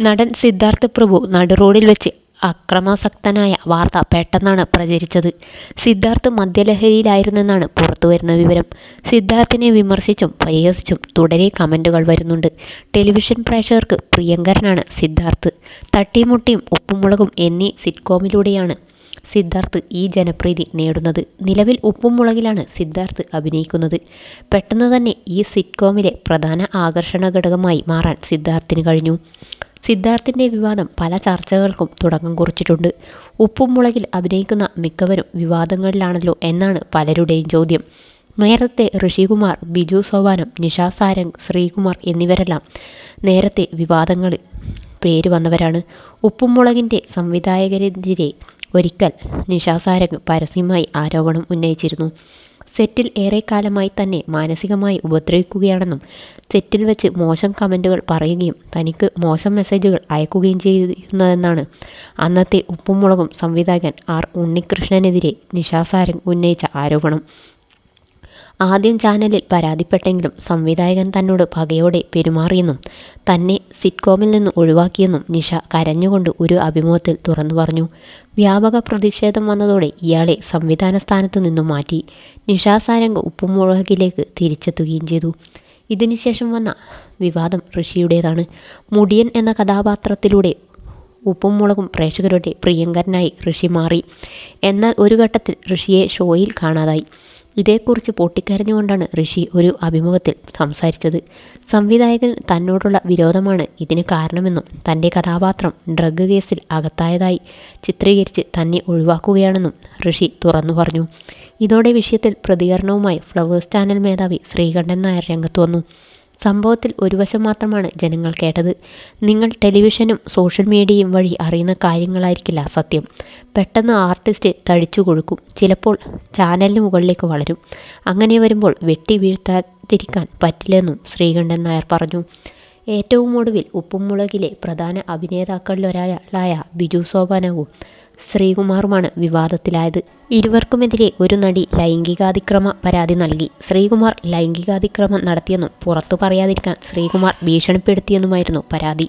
നടൻ സിദ്ധാർത്ഥ് പ്രഭു നടുറോഡിൽ വെച്ച് അക്രമാസക്തനായ വാർത്ത പെട്ടെന്നാണ് പ്രചരിച്ചത്. സിദ്ധാർത്ഥ് മദ്യലഹരിയിലായിരുന്നെന്നാണ് പുറത്തുവരുന്ന വിവരം. സിദ്ധാർത്ഥിനെ വിമർശിച്ചും പരിഹസിച്ചും തുടരെ കമന്റുകൾ വരുന്നുണ്ട്. ടെലിവിഷൻ പ്രേക്ഷകർക്ക് പ്രിയങ്കരനാണ് സിദ്ധാർത്ഥ്. തട്ടിമുട്ടിയും ഉപ്പുമുളകും എന്നീ സിറ്റ്കോമിലൂടെയാണ് സിദ്ധാർത്ഥ് ഈ ജനപ്രീതി നേടുന്നത്. നിലവിൽ ഉപ്പും മുളകിലാണ് സിദ്ധാർത്ഥ് അഭിനയിക്കുന്നത്. പെട്ടെന്ന് തന്നെ ഈ സിറ്റ്കോമിലെ പ്രധാന ആകർഷണ ഘടകമായി മാറാൻ സിദ്ധാർത്ഥിന് കഴിഞ്ഞു. സിദ്ധാർത്ഥിൻ്റെ വിവാദം പല ചർച്ചകൾക്കും തുടക്കം കുറിച്ചിട്ടുണ്ട്. ഉപ്പും മുളകിൽ അഭിനയിക്കുന്ന മിക്കവരും വിവാദങ്ങളിലാണല്ലോ എന്നാണ് പലരുടെയും ചോദ്യം. നേരത്തെ ഋഷികുമാർ, ബിജു സോപാനം, നിഷ സാരംഗ്, ശ്രീകുമാർ എന്നിവരെല്ലാം നേരത്തെ വിവാദങ്ങളിൽ പേര് വന്നവരാണ്. ഉപ്പും മുളകിൻ്റെ സംവിധായകരെതിരെ ഒരിക്കൽ നിഷ സാരംഗ് പരസ്യമായി ആരോപണം ഉന്നയിച്ചിരുന്നു. സെറ്റിൽ ഏറെക്കാലമായി തന്നെ മാനസികമായി ഉപദ്രവിക്കുകയാണെന്നും സെറ്റിൽ വെച്ച് മോശം കമൻറ്റുകൾ പറയുകയും തനിക്ക് മോശം മെസ്സേജുകൾ അയക്കുകയും ചെയ്യുന്നതെന്നാണ് അന്നത്തെ ഉപ്പും മുളകും സംവിധായകൻ ആർ ഉണ്ണികൃഷ്ണനെതിരെ നിഷ സാരംഗ് ഉന്നയിച്ച ആരോപണം. ആദ്യം ചാനലിൽ പരാതിപ്പെട്ടെങ്കിലും സംവിധായകൻ തന്നോട് പകയോടെ പെരുമാറിയെന്നും തന്നെ സിറ്റ്കോമിൽ നിന്ന് ഒഴിവാക്കിയെന്നും നിഷ കരഞ്ഞുകൊണ്ട് ഒരു അഭിമുഖത്തിൽ തുറന്നു പറഞ്ഞു. വ്യാപക പ്രതിഷേധം വന്നതോടെ ഇയാളെ സംവിധാന സ്ഥാനത്ത് നിന്നും മാറ്റി. നിഷ സാരംഗ് ഉപ്പുമുളകിലേക്ക് തിരിച്ചെത്തുകയും ചെയ്തു. ഇതിനുശേഷം വന്ന വിവാദം ഋഷിയുടേതാണ്. മുടിയൻ എന്ന കഥാപാത്രത്തിലൂടെ ഉപ്പും മുളകും പ്രേക്ഷകരുടെ പ്രിയങ്കരനായി ഋഷി മാറി. എന്നാൽ ഒരു ഘട്ടത്തിൽ ഋഷിയെ ഷോയിൽ കാണാതായി. ഇതേക്കുറിച്ച് പൊട്ടിക്കരഞ്ഞുകൊണ്ടാണ് ഋഷി ഒരു അഭിമുഖത്തിൽ സംസാരിച്ചത്. സംവിധായകൻ തന്നോടുള്ള വിരോധമാണ് ഇതിന് കാരണമെന്നും തൻ്റെ കഥാപാത്രം ഡ്രഗ് കേസിൽ അകത്തായതായി ചിത്രീകരിച്ച് തന്നെ ഒഴിവാക്കുകയാണെന്നും ഋഷി തുറന്നു പറഞ്ഞു. ഇതോടെ വിഷയത്തിൽ പ്രതികരണവുമായി ഫ്ലവേഴ്സ് ചാനൽ മേധാവി ശ്രീകണ്ഠൻ നായർ രംഗത്ത് വന്നു. സംഭവത്തിൽ ഒരു വശം മാത്രമാണ് ജനങ്ങൾ കേട്ടത്. നിങ്ങൾ ടെലിവിഷനും സോഷ്യൽ മീഡിയയും വഴി അറിയുന്ന കാര്യങ്ങളായിരിക്കില്ല സത്യം. പെട്ടെന്ന് ആർട്ടിസ്റ്റ് തടിച്ചു കൊഴുക്കും, ചിലപ്പോൾ ചാനലിന് മുകളിലേക്ക് വളരും. അങ്ങനെ വരുമ്പോൾ വെട്ടി വീഴ്ത്താതിരിക്കാൻ പറ്റില്ലെന്നും ശ്രീകണ്ഠൻ നായർ പറഞ്ഞു. ഏറ്റവും ഒടുവിൽ ഉപ്പും മുളകിലെ പ്രധാന അഭിനേതാക്കളിലൊരാളായ ബിജു സോപാനവും ശ്രീകുമാറുമാണ് വിവാദത്തിലായത്. ഇരുവർക്കുമെതിരെ ഒരു നടി ലൈംഗികാതിക്രമ പരാതി നൽകി. ശ്രീകുമാർ ലൈംഗികാതിക്രമം നടത്തിയെന്നും പുറത്തു പറയാതിരിക്കാൻ ശ്രീകുമാർ ഭീഷണിപ്പെടുത്തിയെന്നുമായിരുന്നു പരാതി.